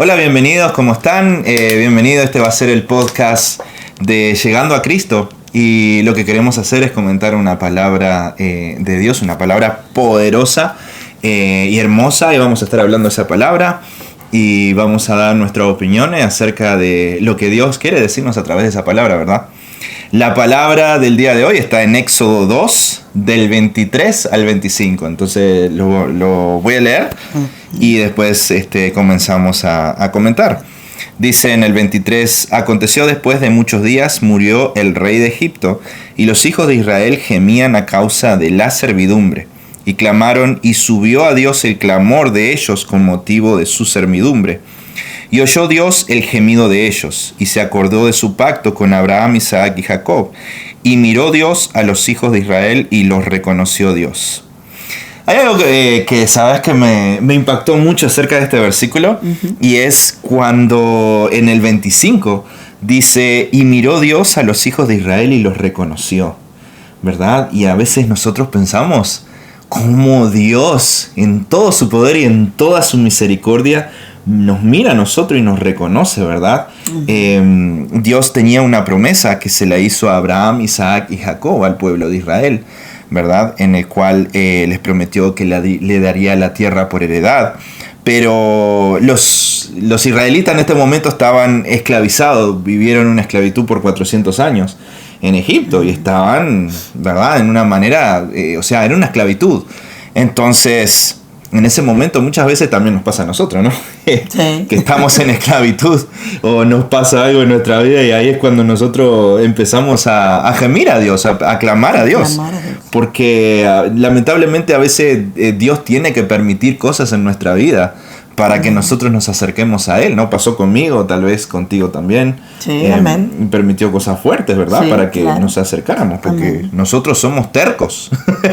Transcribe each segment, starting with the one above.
Hola, bienvenidos, ¿cómo están? Bienvenido, este va a ser el podcast de Llegando a Cristo. Y lo que queremos hacer es comentar una palabra de Dios, una palabra poderosa y hermosa. Y vamos a estar hablando de esa palabra y vamos a dar nuestras opiniones acerca de lo que Dios quiere decirnos a través de esa palabra, ¿verdad? La palabra del día de hoy está en Éxodo 2, del 23 al 25. Entonces lo voy a leer y después comenzamos a comentar. Dice en el 23, aconteció después de muchos días, murió el rey de Egipto, y los hijos de Israel gemían a causa de la servidumbre, y clamaron, y subió a Dios el clamor de ellos con motivo de su servidumbre. Y oyó Dios el gemido de ellos, y se acordó de su pacto con Abraham, Isaac y Jacob. Y miró Dios a los hijos de Israel, y los reconoció Dios. Hay algo que sabes que me impactó mucho acerca de este versículo, y es cuando en el 25 dice, y miró Dios a los hijos de Israel y los reconoció, ¿verdad? Y a veces nosotros pensamos cómo Dios en todo su poder y en toda su misericordia nos mira a nosotros y nos reconoce, ¿verdad? Dios tenía una promesa que se la hizo a Abraham, Isaac y Jacob, al pueblo de Israel, ¿verdad? En el cual les prometió que le daría la tierra por heredad. Pero los israelitas en este momento estaban esclavizados, vivieron una esclavitud por 400 años en Egipto y estaban, ¿verdad? En una manera, era una esclavitud. Entonces, en ese momento muchas veces también nos pasa a nosotros, ¿no? Sí. Que estamos en esclavitud o nos pasa algo en nuestra vida y ahí es cuando nosotros empezamos a gemir a Dios, a clamar a Dios. Porque lamentablemente a veces Dios tiene que permitir cosas en nuestra vida para que nosotros nos acerquemos a Él, ¿no? Pasó conmigo, tal vez contigo también. Sí, amén. Permitió cosas fuertes, ¿verdad? Sí, para que nos acercáramos, porque nosotros somos tercos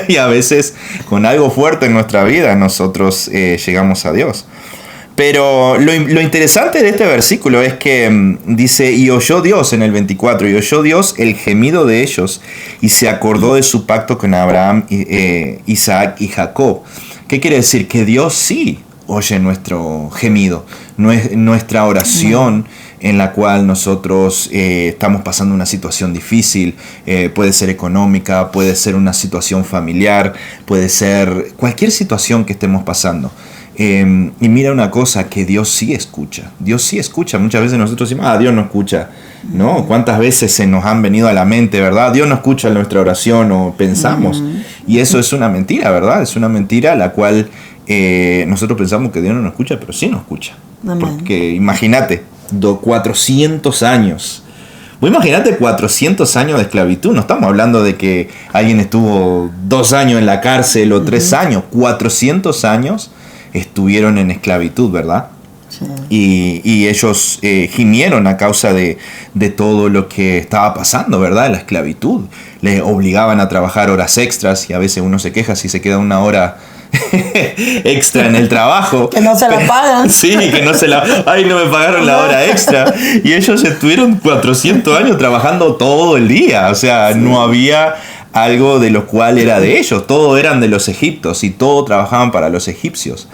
y a veces con algo fuerte en nuestra vida nosotros llegamos a Dios. Pero lo interesante de este versículo es que dice, y oyó Dios en el 24, y oyó Dios el gemido de ellos, y se acordó de su pacto con Abraham, Isaac y Jacob. ¿Qué quiere decir? Que Dios sí oye nuestro gemido, nuestra oración en la cual nosotros estamos pasando una situación difícil, puede ser económica, puede ser una situación familiar, puede ser cualquier situación que estemos pasando. Y mira una cosa, que Dios sí escucha. Dios sí escucha. Muchas veces nosotros decimos, Dios no escucha. ¿No? ¿Cuántas veces se nos han venido a la mente, verdad? Dios no escucha nuestra oración o pensamos. Y eso es una mentira, ¿verdad? Es una mentira la cual nosotros pensamos que Dios no nos escucha, pero sí nos escucha. Amén. Porque imagínate, 400 años. Vos imagínate 400 años de esclavitud. No estamos hablando de que alguien estuvo 2 años en la cárcel o 3 años. 400 años estuvieron en esclavitud, ¿verdad? Sí. Y ellos gimieron a causa de todo lo que estaba pasando, ¿verdad? La esclavitud. Les obligaban a trabajar horas extras y a veces uno se queja si se queda una hora extra en el trabajo. Que no se la pagan. Sí, que no se la... Ay, no me pagaron la hora extra. Y ellos estuvieron 400 años trabajando todo el día. O sea, sí. No había algo de lo cual era de ellos. Todo eran de los egipcios y todo trabajaban para los egipcios.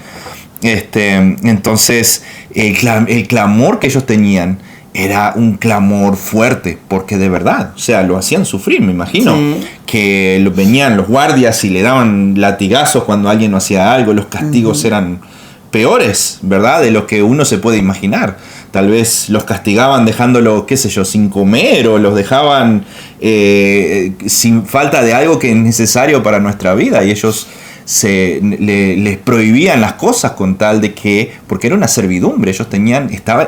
Entonces, el clamor que ellos tenían era un clamor fuerte, porque de verdad, o sea, lo hacían sufrir, me imagino. Sí. Que venían los guardias y le daban latigazos cuando alguien no hacía algo. Los castigos eran peores, ¿verdad? De lo que uno se puede imaginar. Tal vez los castigaban dejándolo, qué sé yo, sin comer, o los dejaban sin falta de algo que es necesario para nuestra vida, y ellos les prohibían las cosas con tal de que, porque era una servidumbre, ellos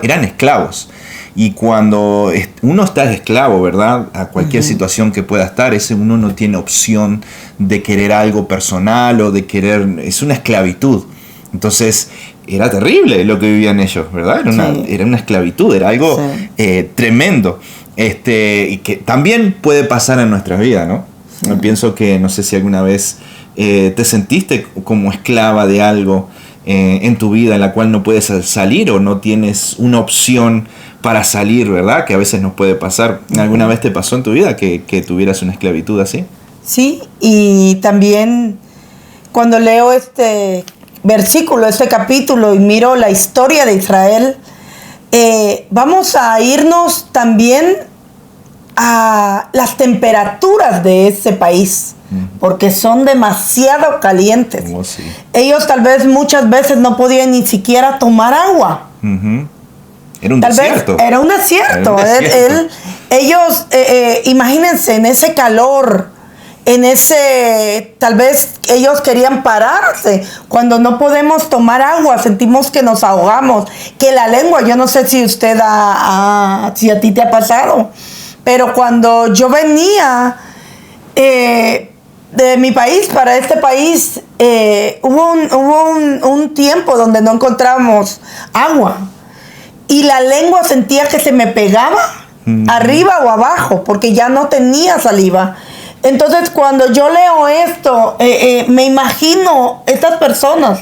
eran esclavos. Y cuando uno está esclavo, ¿verdad? A cualquier situación que pueda estar, uno no tiene opción de querer algo personal o de querer... Es una esclavitud. Entonces, era terrible lo que vivían ellos, ¿verdad? Era una esclavitud, era algo tremendo. Y que también puede pasar en nuestras vidas, ¿no? Sí. Pienso que, no sé si alguna vez te sentiste como esclava de algo en tu vida en la cual no puedes salir o no tienes una opción para salir, ¿verdad? Que a veces nos puede pasar. ¿Alguna vez te pasó en tu vida que tuvieras una esclavitud así? Sí, y también cuando leo este versículo, este capítulo, y miro la historia de Israel, vamos a irnos también a las temperaturas de ese país, porque son demasiado calientes. Oh, sí. Ellos tal vez muchas veces no podían ni siquiera tomar agua. Ujú. Era un Tal desierto. vez era un desierto. Era un desierto. Ellos, imagínense, en ese calor, tal vez ellos querían pararse. Cuando no podemos tomar agua, sentimos que nos ahogamos, que la lengua, yo no sé si usted si a ti te ha pasado, pero cuando yo venía de mi país para este país, hubo un tiempo donde no encontrábamos agua. Y la lengua sentía que se me pegaba arriba o abajo, porque ya no tenía saliva. Entonces, cuando yo leo esto, me imagino estas personas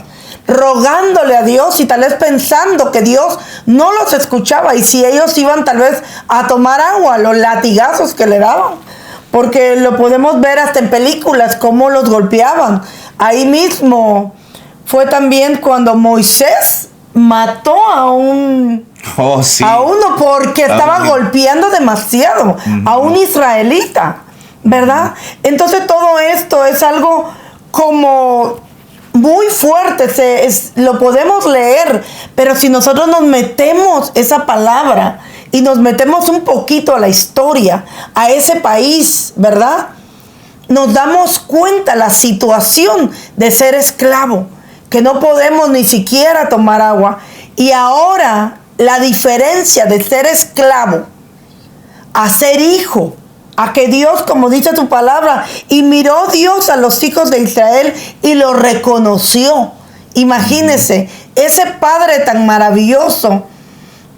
rogándole a Dios y tal vez pensando que Dios no los escuchaba. Y si ellos iban tal vez a tomar agua, los latigazos que le daban. Porque lo podemos ver hasta en películas, cómo los golpeaban. Ahí mismo fue también cuando Moisés mató a uno porque estaba golpeando demasiado a un israelita, ¿verdad? Entonces todo esto es algo como muy fuerte, lo podemos leer, pero si nosotros nos metemos esa palabra y nos metemos un poquito a la historia, a ese país, ¿verdad? Nos damos cuenta la situación de ser esclavo, que no podemos ni siquiera tomar agua. Y ahora la diferencia de ser esclavo a ser hijo, a que Dios, como dice su palabra, y miró Dios a los hijos de Israel y lo reconoció. Imagínense, ese Padre tan maravilloso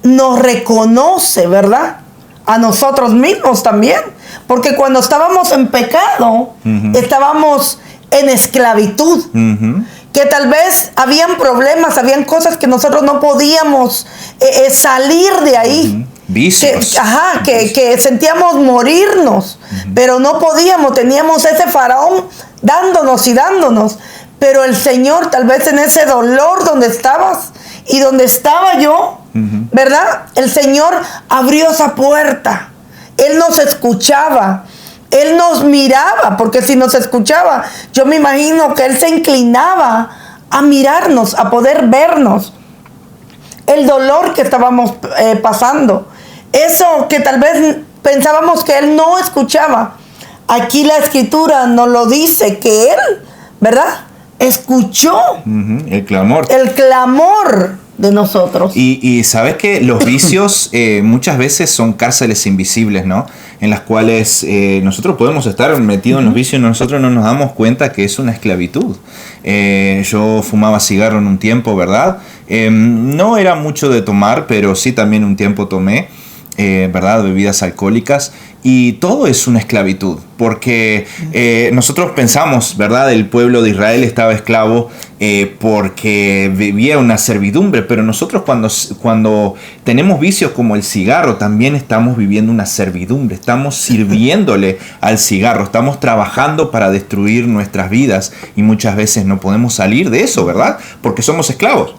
nos reconoce, ¿verdad? A nosotros mismos también. Porque cuando estábamos en pecado, estábamos en esclavitud. Que tal vez habían problemas, habían cosas que nosotros no podíamos salir de ahí. Vicios. Que sentíamos morirnos, pero no podíamos, teníamos ese faraón dándonos y dándonos. Pero el Señor, tal vez en ese dolor donde estabas y donde estaba yo, ¿verdad? El Señor abrió esa puerta. Él nos escuchaba. Él nos miraba, porque si nos escuchaba, yo me imagino que Él se inclinaba a mirarnos, a poder vernos. El dolor que estábamos pasando. Eso que tal vez pensábamos que Él no escuchaba. Aquí la Escritura nos lo dice, que Él, ¿verdad? Escuchó el clamor. El clamor de nosotros. Y sabes que los vicios muchas veces son cárceles invisibles, ¿no? En las cuales nosotros podemos estar metidos en los vicios y nosotros no nos damos cuenta que es una esclavitud. Yo fumaba cigarro en un tiempo, ¿verdad? No era mucho de tomar, pero sí también un tiempo tomé, ¿verdad? Bebidas alcohólicas. Y todo es una esclavitud, porque nosotros pensamos, ¿verdad? El pueblo de Israel estaba esclavo porque vivía una servidumbre, pero nosotros cuando tenemos vicios como el cigarro, también estamos viviendo una servidumbre, estamos sirviéndole al cigarro, estamos trabajando para destruir nuestras vidas y muchas veces no podemos salir de eso, ¿verdad? Porque somos esclavos.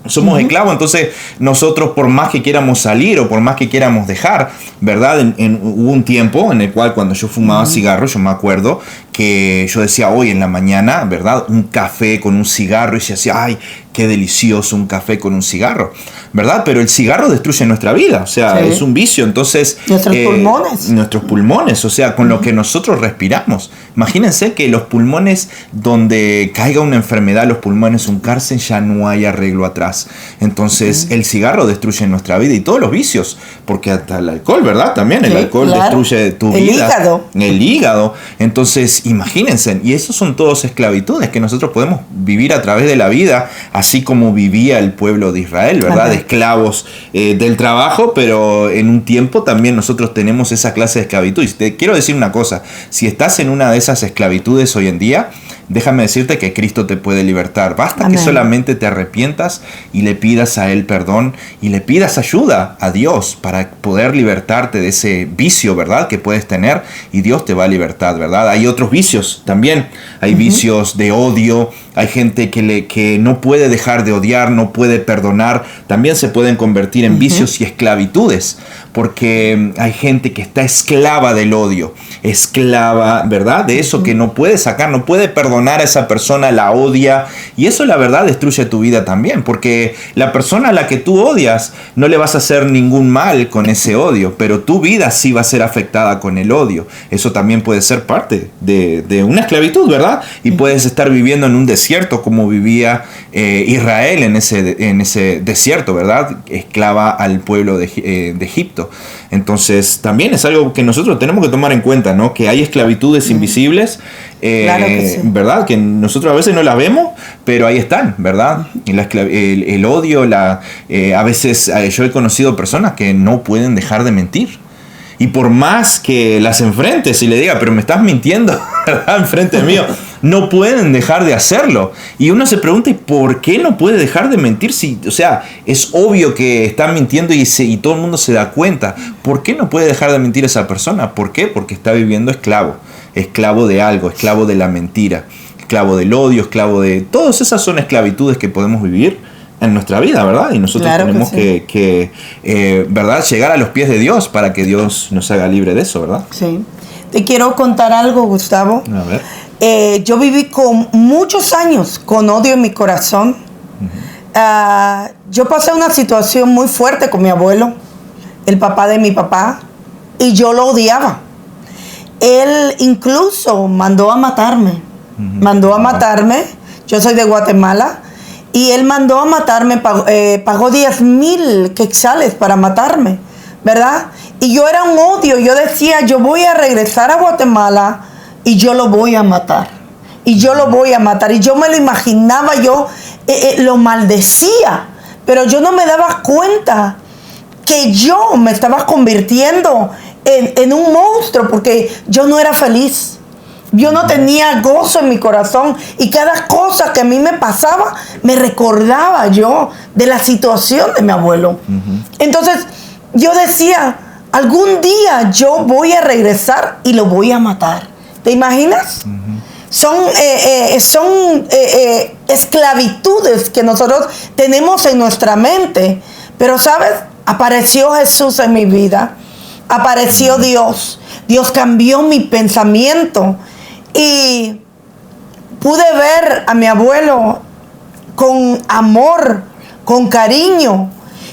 Somos esclavos, entonces nosotros por más que quieramos salir o por más que quieramos dejar, ¿verdad? Hubo un tiempo en el cual cuando yo fumaba cigarro, yo me acuerdo que yo decía hoy en la mañana, ¿verdad? Un café con un cigarro y se decía, ¡ay, qué delicioso un café con un cigarro! ¿Verdad? Pero el cigarro destruye nuestra vida, o sea, es un vicio, entonces... Nuestros pulmones, o sea, con lo que nosotros respiramos. Imagínense que los pulmones, donde caiga una enfermedad, los pulmones, un cárcel, ya no hay arreglo atrás. Entonces, el cigarro destruye nuestra vida y todos los vicios, porque hasta el alcohol, ¿verdad? También el alcohol destruye tu vida. El hígado. Entonces, imagínense, y esos son todos esclavitudes que nosotros podemos vivir a través de la vida, así como vivía el pueblo de Israel, ¿verdad? Esclavos del trabajo, pero en un tiempo también nosotros tenemos esa clase de esclavitud. Y te quiero decir una cosa, si estás en una de esas esclavitudes hoy en día, déjame decirte que Cristo te puede libertar. Basta Amén. que solamente te arrepientas y le pidas a Él perdón y le pidas ayuda a Dios para poder libertarte de ese vicio, ¿verdad?, que puedes tener, y Dios te va a libertar, ¿verdad? Hay otros vicios también. Hay vicios de odio. Hay gente que no puede dejar de odiar, no puede perdonar. También se pueden convertir en vicios y esclavitudes, porque hay gente que está esclava del odio, esclava, ¿verdad?, de eso que no puede sacar, no puede perdonar a esa persona, la odia, y eso la verdad destruye tu vida también, porque la persona a la que tú odias no le vas a hacer ningún mal con ese odio, pero tu vida sí va a ser afectada con el odio. Eso también puede ser parte de una esclavitud, ¿verdad? Y puedes estar viviendo en un desierto como vivía Israel en ese desierto, ¿verdad?, esclava al pueblo de Egipto. Entonces también es algo que nosotros tenemos que tomar en cuenta, ¿no? Que hay esclavitudes invisibles, Claro que sí. ¿verdad? Que nosotros a veces no las vemos, pero ahí están, ¿verdad? Y el odio, a veces yo he conocido personas que no pueden dejar de mentir. Y por más que las enfrentes y le diga, pero me estás mintiendo, ¿verdad?, enfrente mío, no pueden dejar de hacerlo. Y uno se pregunta, ¿y por qué no puede dejar de mentir? O sea, es obvio que están mintiendo y todo el mundo se da cuenta. ¿Por qué no puede dejar de mentir esa persona? ¿Por qué? Porque está viviendo esclavo de algo, esclavo de la mentira, esclavo del odio, esclavo de... Todas esas son esclavitudes que podemos vivir en nuestra vida, ¿verdad? Y nosotros Claro tenemos que ¿verdad?, llegar a los pies de Dios para que Dios nos haga libre de eso, ¿verdad? Sí. Te quiero contar algo, Gustavo. A ver. Yo viví con muchos años con odio en mi corazón. Yo pasé una situación muy fuerte con mi abuelo, el papá de mi papá, y yo lo odiaba. Él incluso mandó a matarme. Mandó a matarme. Yo soy de Guatemala. Y él mandó a matarme, pagó 10,000 quetzales para matarme, ¿verdad? Y yo era un odio, yo decía, yo voy a regresar a Guatemala y yo lo voy a matar. Y yo lo voy a matar. Y yo me lo imaginaba, yo lo maldecía, pero yo no me daba cuenta que yo me estaba convirtiendo en un monstruo, porque yo no era feliz. Yo no tenía gozo en mi corazón, y cada cosa que a mí me pasaba me recordaba yo de la situación de mi abuelo. Entonces yo decía, algún día yo voy a regresar y lo voy a matar. ¿Te imaginas? Son esclavitudes que nosotros tenemos en nuestra mente. Pero ¿sabes? Apareció Jesús en mi vida. Apareció Dios. Dios cambió mi pensamiento. Y pude ver a mi abuelo con amor, con cariño.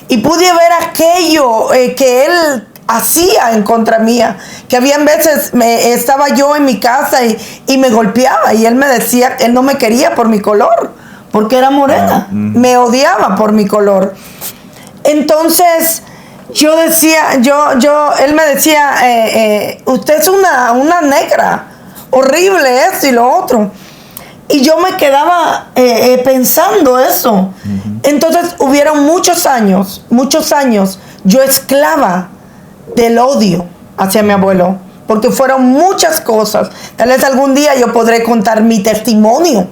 Y pude ver aquello que él hacía en contra mía. Que habían veces estaba yo en mi casa y me golpeaba. Y él me decía que él no me quería por mi color, porque era morena. Me odiaba por mi color. Entonces yo decía, él me decía, usted es una negra. Horrible esto y lo otro. Y yo me quedaba pensando eso. Entonces hubieron muchos años, yo esclava del odio hacia mi abuelo, porque fueron muchas cosas. Tal vez algún día yo podré contar mi testimonio,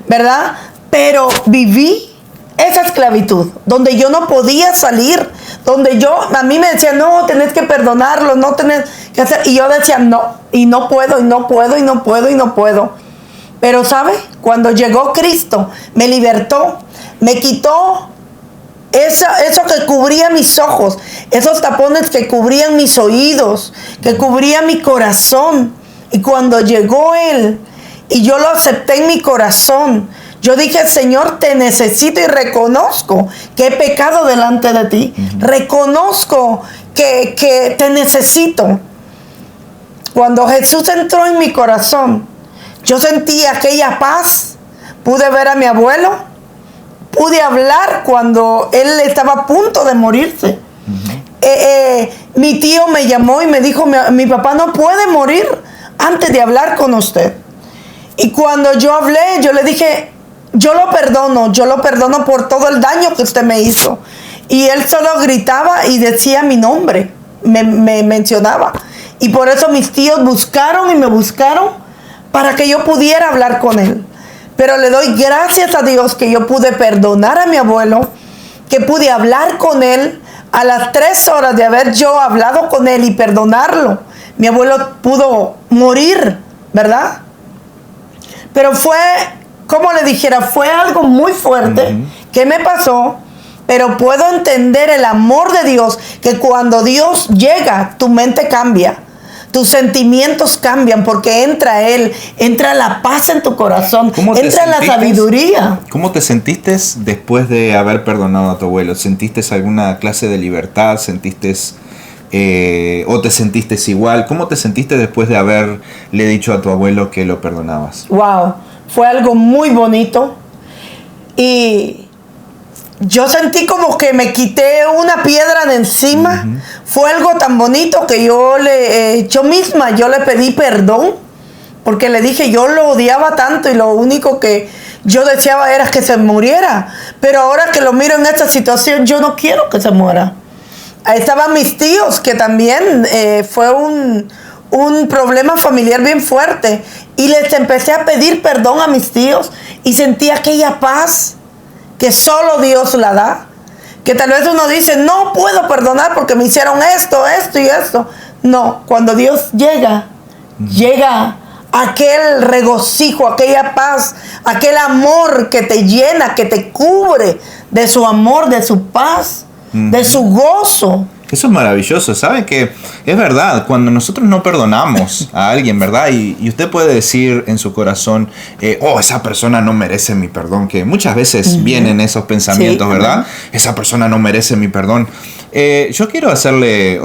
¿verdad? Pero viví esa esclavitud, donde yo no podía salir, donde a mí me decían, no, tenés que perdonarlo, no tenés que hacer, y yo decía, no, y no puedo, y no puedo, y no puedo, y no puedo. Pero ¿sabe? Cuando llegó Cristo, me libertó, me quitó eso que cubría mis ojos, esos tapones que cubrían mis oídos, que cubrían mi corazón. Y cuando llegó Él, y yo lo acepté en mi corazón, yo dije, Señor, te necesito y reconozco que he pecado delante de ti. Reconozco que te necesito. Cuando Jesús entró en mi corazón, yo sentí aquella paz. Pude ver a mi abuelo. Pude hablar cuando él estaba a punto de morirse. Mi tío me llamó y me dijo, mi papá no puede morir antes de hablar con usted. Y cuando yo hablé, yo le dije, yo lo perdono por todo el daño que usted me hizo. Y él solo gritaba y decía mi nombre, me mencionaba. Y por eso mis tíos buscaron y me buscaron para que yo pudiera hablar con él. Pero le doy gracias a Dios que yo pude perdonar a mi abuelo, que pude hablar con él. A las 3 horas de haber yo hablado con él y perdonarlo, mi abuelo pudo morir, ¿verdad? Pero fue, como le dijera, fue algo muy fuerte que me pasó, pero puedo entender el amor de Dios, que cuando Dios llega, tu mente cambia. Tus sentimientos cambian porque entra Él, entra la paz en tu corazón, entra la sabiduría. ¿Cómo te sentiste después de haber perdonado a tu abuelo? ¿Sentiste alguna clase de libertad? ¿Sentiste o te sentiste igual? ¿Cómo te sentiste después de haberle dicho a tu abuelo que lo perdonabas? Wow, fue algo muy bonito y yo sentí como que me quité una piedra de encima. Fue algo tan bonito que yo misma le pedí perdón, porque le dije, yo lo odiaba tanto y lo único que yo deseaba era que se muriera. Pero ahora que lo miro en esta situación, yo no quiero que se muera. Ahí estaban mis tíos, que también fue un problema familiar bien fuerte. Y les empecé a pedir perdón a mis tíos y sentí aquella paz que solo Dios la da. Que tal vez uno dice, no puedo perdonar porque me hicieron esto, esto y esto. No, cuando Dios llega aquel regocijo, aquella paz, aquel amor que te llena, que te cubre de su amor, de su paz, de su gozo. Eso es maravilloso, ¿sabe? Que es verdad, cuando nosotros no perdonamos a alguien, ¿verdad? Y usted puede decir en su corazón, esa persona no merece mi perdón, que muchas veces vienen esos pensamientos, sí, ¿verdad? Esa persona no merece mi perdón. Yo quiero hacerle,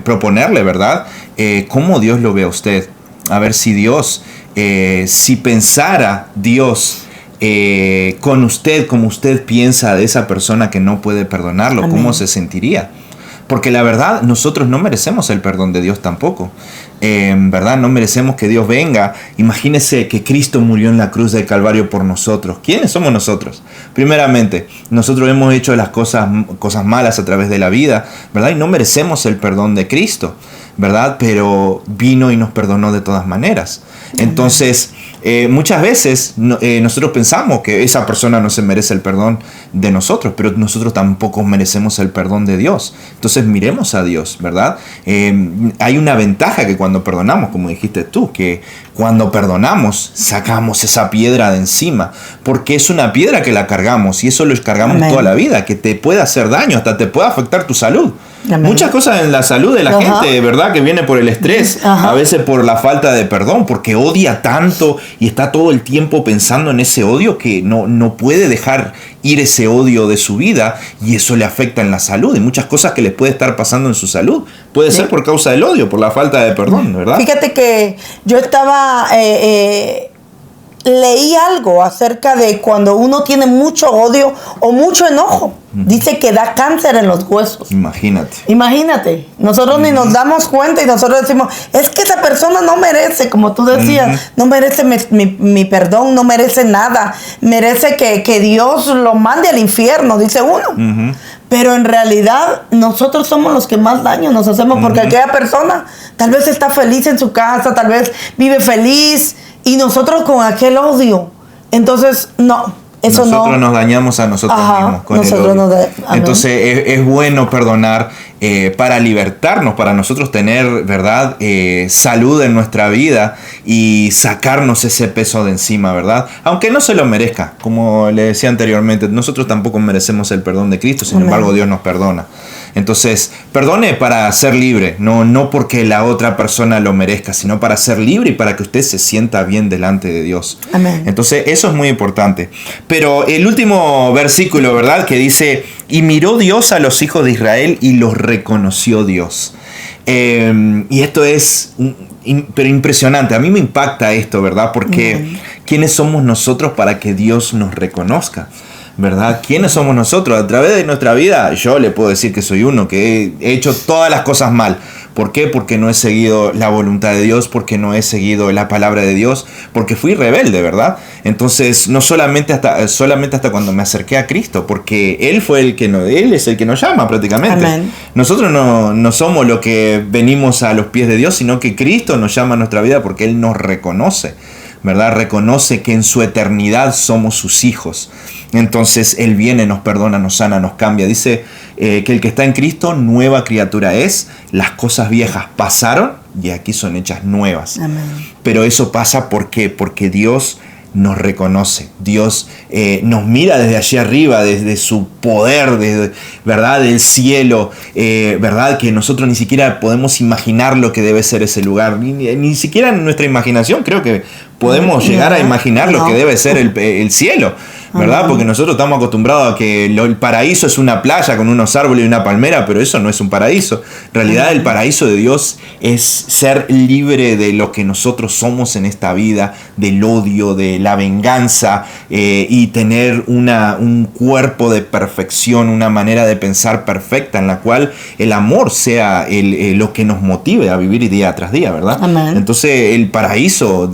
proponerle, ¿verdad? Cómo Dios lo ve a usted. A ver si Dios, si pensara Dios con usted, como usted piensa de esa persona que no puede perdonarlo, amén, ¿cómo se sentiría? Porque la verdad, nosotros no merecemos el perdón de Dios tampoco. ¿Verdad? No merecemos que Dios venga. Imagínese que Cristo murió en la cruz del Calvario por nosotros. ¿Quiénes somos nosotros? Primeramente, nosotros hemos hecho las cosas malas a través de la vida, ¿verdad? Y no merecemos el perdón de Cristo, ¿verdad? Pero vino y nos perdonó de todas maneras. Entonces, muchas veces nosotros pensamos que esa persona no se merece el perdón de nosotros, pero nosotros tampoco merecemos el perdón de Dios. Entonces miremos a Dios, ¿verdad? Hay una ventaja que cuando perdonamos, como dijiste tú, que cuando perdonamos sacamos esa piedra de encima, porque es una piedra que la cargamos y eso lo cargamos, amén, toda la vida, que te puede hacer daño, hasta te puede afectar tu salud. Amén. Muchas cosas en la salud de la gente, ¿verdad? Que viene por el estrés, a veces por la falta de perdón, porque odia tanto y está todo el tiempo pensando en ese odio que no puede dejar ir ese odio de su vida y eso le afecta en la salud y muchas cosas que le puede estar pasando en su salud. Puede ser por causa del odio, por la falta de perdón, ¿verdad? Fíjate que yo leí algo acerca de cuando uno tiene mucho odio o mucho enojo. Dice que da cáncer en los huesos. Imagínate. Nosotros ni nos damos cuenta y nosotros decimos, es que esa persona no merece, como tú decías, no merece mi perdón, no merece nada. Merece que Dios lo mande al infierno, dice uno. Pero en realidad nosotros somos los que más daño nos hacemos porque aquella persona tal vez está feliz en su casa, tal vez vive feliz y nosotros con aquel odio. Entonces, no. Nosotros nos dañamos a nosotros mismos con el odio. Entonces es bueno perdonar para libertarnos, para nosotros tener, ¿verdad? Salud en nuestra vida y sacarnos ese peso de encima, ¿verdad? Aunque no se lo merezca, como le decía anteriormente, nosotros tampoco merecemos el perdón de Cristo, sin embargo Dios nos perdona. Entonces, perdone para ser libre, no porque la otra persona lo merezca, sino para ser libre y para que usted se sienta bien delante de Dios. Amén. Entonces, eso es muy importante. Pero el último versículo, ¿verdad? Que dice, y miró Dios a los hijos de Israel y los reconoció Dios. Y esto es pero impresionante. A mí me impacta esto, ¿verdad? Porque ¿quiénes somos nosotros para que Dios nos reconozca? ¿Verdad? ¿Quiénes somos nosotros? A través de nuestra vida, yo le puedo decir que soy uno, que he hecho todas las cosas mal. ¿Por qué? Porque no he seguido la voluntad de Dios, porque no he seguido la palabra de Dios, porque fui rebelde, ¿verdad? Entonces, no solamente hasta cuando me acerqué a Cristo, porque Él es el que nos llama prácticamente. Amén. Nosotros no somos los que venimos a los pies de Dios, sino que Cristo nos llama a nuestra vida porque Él nos reconoce, ¿verdad? Reconoce que en su eternidad somos sus hijos. Entonces Él viene, nos perdona, nos sana, nos cambia. Dice que el que está en Cristo, nueva criatura es. Las cosas viejas pasaron y aquí son hechas nuevas. Amén. Pero eso pasa ¿por qué? Porque Dios nos reconoce. Dios nos mira desde allí arriba, desde su poder, ¿verdad? Del cielo, ¿verdad? Que nosotros ni siquiera podemos imaginar lo que debe ser ese lugar. Ni siquiera en nuestra imaginación creo que podemos llegar a imaginar lo que debe ser el cielo, ¿verdad? Porque nosotros estamos acostumbrados a que el paraíso es una playa con unos árboles y una palmera, pero eso no es un paraíso. En realidad el paraíso de Dios es ser libre de lo que nosotros somos en esta vida, del odio, de la venganza, y tener un cuerpo de perfección, una manera de pensar perfecta en la cual el amor sea lo que nos motive a vivir día tras día, ¿verdad? Amén. Entonces el paraíso,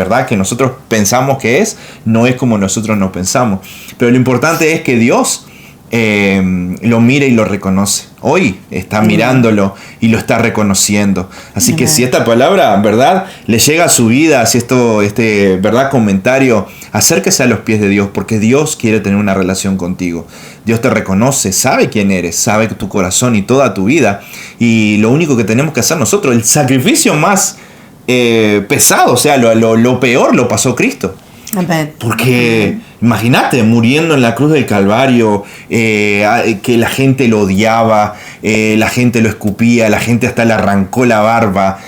¿verdad? Que nosotros pensamos que no es como nosotros nos pensamos. Pero lo importante es que Dios lo mira y lo reconoce. Hoy está mirándolo y lo está reconociendo. Así que si esta palabra, ¿verdad?, le llega a su vida, si ¿verdad?, comentario, acérquese a los pies de Dios, porque Dios quiere tener una relación contigo. Dios te reconoce, sabe quién eres, sabe tu corazón y toda tu vida. Y lo único que tenemos que hacer nosotros, el sacrificio más pesado, o sea, lo peor lo pasó Cristo. Porque imagínate, muriendo en la cruz del Calvario, que la gente lo odiaba, la gente lo escupía, la gente hasta le arrancó la barba,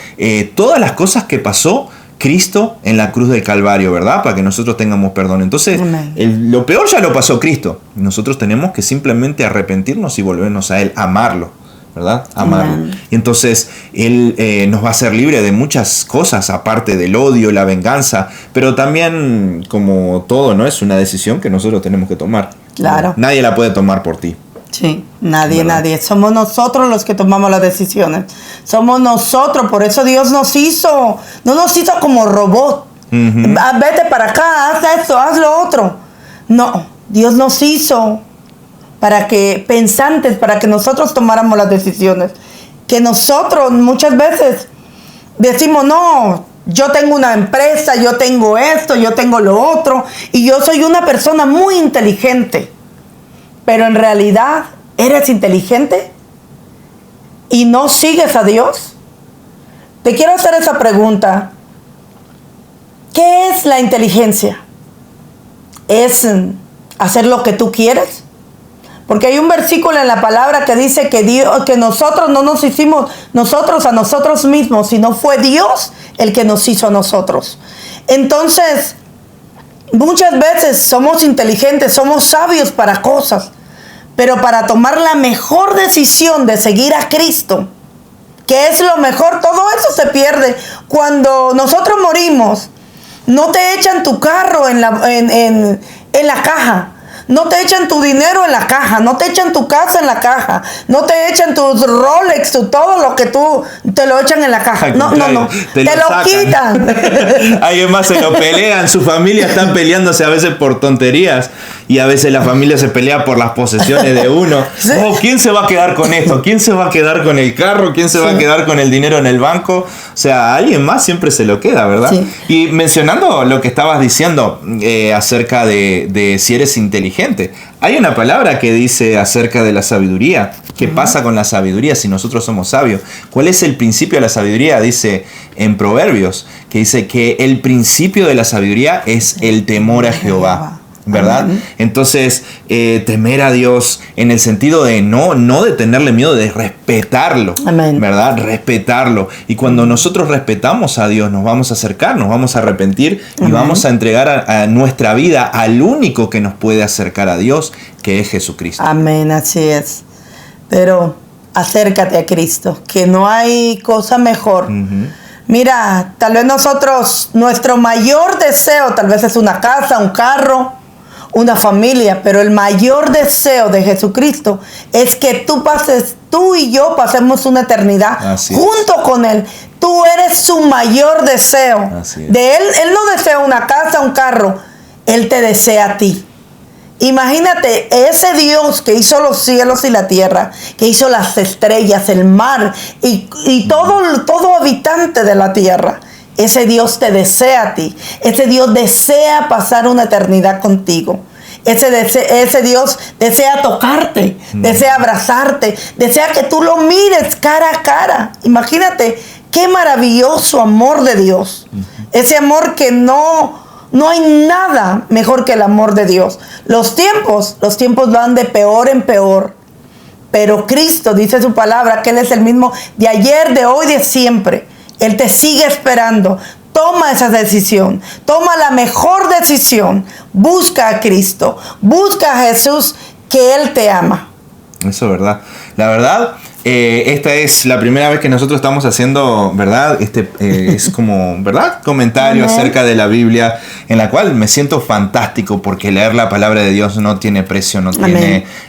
todas las cosas que pasó Cristo en la cruz del Calvario, ¿verdad? Para que nosotros tengamos perdón. Entonces, lo peor ya lo pasó Cristo. Nosotros tenemos que simplemente arrepentirnos y volvernos a Él, amarlo, ¿verdad? Amarlo. Y entonces Él nos va a hacer libre de muchas cosas, aparte del odio, la venganza, pero también, como todo, ¿no? Es una decisión que nosotros tenemos que tomar. Claro. Nadie la puede tomar por ti. Sí, nadie. Somos nosotros los que tomamos las decisiones. Somos nosotros, por eso Dios no nos hizo como robot. Vete para acá, haz esto, haz lo otro. No, Dios nos hizo pensantes, para que nosotros tomáramos las decisiones. Que nosotros muchas veces decimos, no, yo tengo una empresa, yo tengo esto, yo tengo lo otro, y yo soy una persona muy inteligente. Pero en realidad, ¿eres inteligente y no sigues a Dios? Te quiero hacer esa pregunta. ¿Qué es la inteligencia? ¿Es hacer lo que tú quieres? Porque hay un versículo en la palabra que dice que nosotros no nos hicimos nosotros a nosotros mismos, sino fue Dios el que nos hizo a nosotros. Entonces, muchas veces somos inteligentes, somos sabios para cosas, pero para tomar la mejor decisión de seguir a Cristo, que es lo mejor, todo eso se pierde. Cuando nosotros morimos, no te echan tu carro en la caja. No te echan tu dinero en la caja, no te echan tu casa en la caja, no te echan tus Rolex, todo lo que tú te lo echan en la caja. No. Te lo quitan. Alguien más se lo pelean, su familia están peleándose a veces por tonterías y a veces la familia se pelea por las posesiones de uno. Sí. Oh, ¿quién se va a quedar con esto? ¿Quién se va a quedar con el carro? ¿Quién se va a quedar con el dinero en el banco? O sea, alguien más siempre se lo queda, ¿verdad? Sí. Y mencionando lo que estabas diciendo acerca de si eres inteligente, hay una palabra que dice acerca de la sabiduría. ¿Qué pasa con la sabiduría si nosotros somos sabios? ¿Cuál es el principio de la sabiduría? Dice en Proverbios, que dice que el principio de la sabiduría es el temor a Jehová, ¿verdad? Amén. Entonces, temer a Dios en el sentido de no de tenerle miedo, de respetarlo. Amén. ¿Verdad? Respetarlo. Y cuando nosotros respetamos a Dios, nos vamos a acercar, nos vamos a arrepentir. Amén. Y vamos a entregar a nuestra vida al único que nos puede acercar a Dios, que es Jesucristo. Amén, así es. Pero acércate a Cristo, que no hay cosa mejor. Mira, tal vez nuestro mayor deseo tal vez es una casa, un carro, una familia, pero el mayor deseo de Jesucristo es que tú y yo pasemos una eternidad junto con Él. Tú eres su mayor deseo. De Él no desea una casa, un carro. Él te desea a ti. Imagínate, ese Dios que hizo los cielos y la tierra, que hizo las estrellas, el mar y todo habitante de la tierra. Ese Dios te desea a ti. Ese Dios desea pasar una eternidad contigo. Ese Dios desea tocarte, desea abrazarte, desea que tú lo mires cara a cara. Imagínate qué maravilloso amor de Dios. Ese amor que no hay nada mejor que el amor de Dios. Los tiempos van de peor en peor. Pero Cristo dice su palabra que Él es el mismo de ayer, de hoy, de siempre. Él te sigue esperando. Toma esa decisión. Toma la mejor decisión. Busca a Cristo. Busca a Jesús, que Él te ama. Eso es verdad. La verdad, esta es la primera vez que nosotros estamos haciendo, ¿verdad? Es como, ¿verdad? Comentario acerca de la Biblia, en la cual me siento fantástico porque leer la palabra de Dios no tiene precio,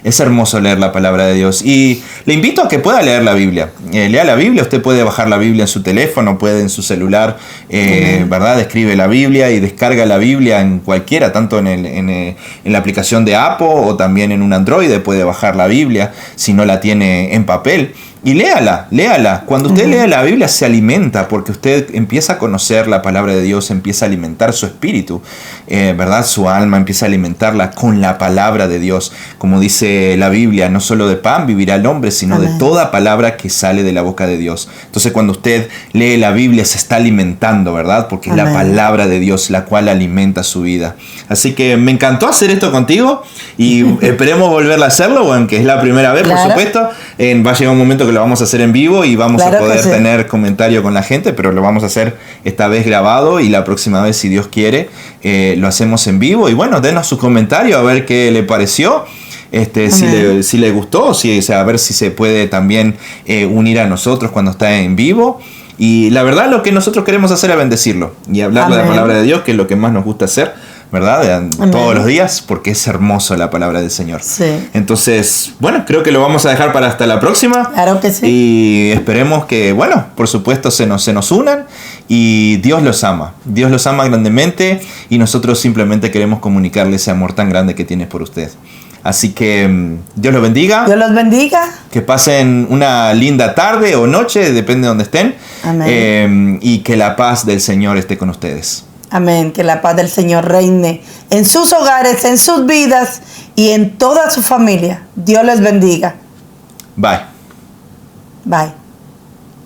es hermoso leer la palabra de Dios. Y le invito a que pueda leer la Biblia. Lea la Biblia, usted puede bajar la Biblia en su teléfono, puede en su celular, ¿verdad? Escribe la Biblia y descarga la Biblia en cualquiera, tanto en la aplicación de Apple o también en un Android, puede bajar la Biblia si no la tiene en papel. Y léala. Cuando usted lea la Biblia se alimenta porque usted empieza a conocer la palabra de Dios, empieza a alimentar su espíritu, ¿verdad? Su alma empieza a alimentarla con la palabra de Dios. Como dice la Biblia, no solo de pan vivirá el hombre, sino de toda palabra que sale de la boca de Dios. Entonces cuando usted lee la Biblia se está alimentando, ¿verdad? Porque es la palabra de Dios la cual alimenta su vida. Así que me encantó hacer esto contigo y esperemos volver a hacerlo, aunque es la primera vez, por supuesto. Va a llegar un momento que lo vamos a hacer en vivo y vamos a poder tener comentario con la gente, pero lo vamos a hacer esta vez grabado y la próxima vez, si Dios quiere, lo hacemos en vivo. Y bueno, denos su comentario a ver qué le pareció. Si le gustó, a ver si se puede también unir a nosotros cuando está en vivo. Y la verdad, lo que nosotros queremos hacer es bendecirlo y hablar de la palabra de Dios, que es lo que más nos gusta hacer, ¿verdad? Todos los días, porque es hermoso la palabra del Señor. Entonces, bueno, creo que lo vamos a dejar para hasta la próxima. Claro que sí. Y esperemos que, bueno, por supuesto se nos unan y Dios los ama. Dios los ama grandemente y nosotros simplemente queremos comunicarle ese amor tan grande que tiene por usted. Así que Dios los bendiga. Dios los bendiga. Que pasen una linda tarde o noche, depende de donde estén. Amén. Y que la paz del Señor esté con ustedes. Amén. Que la paz del Señor reine en sus hogares, en sus vidas y en toda su familia. Dios les bendiga. Bye. Bye.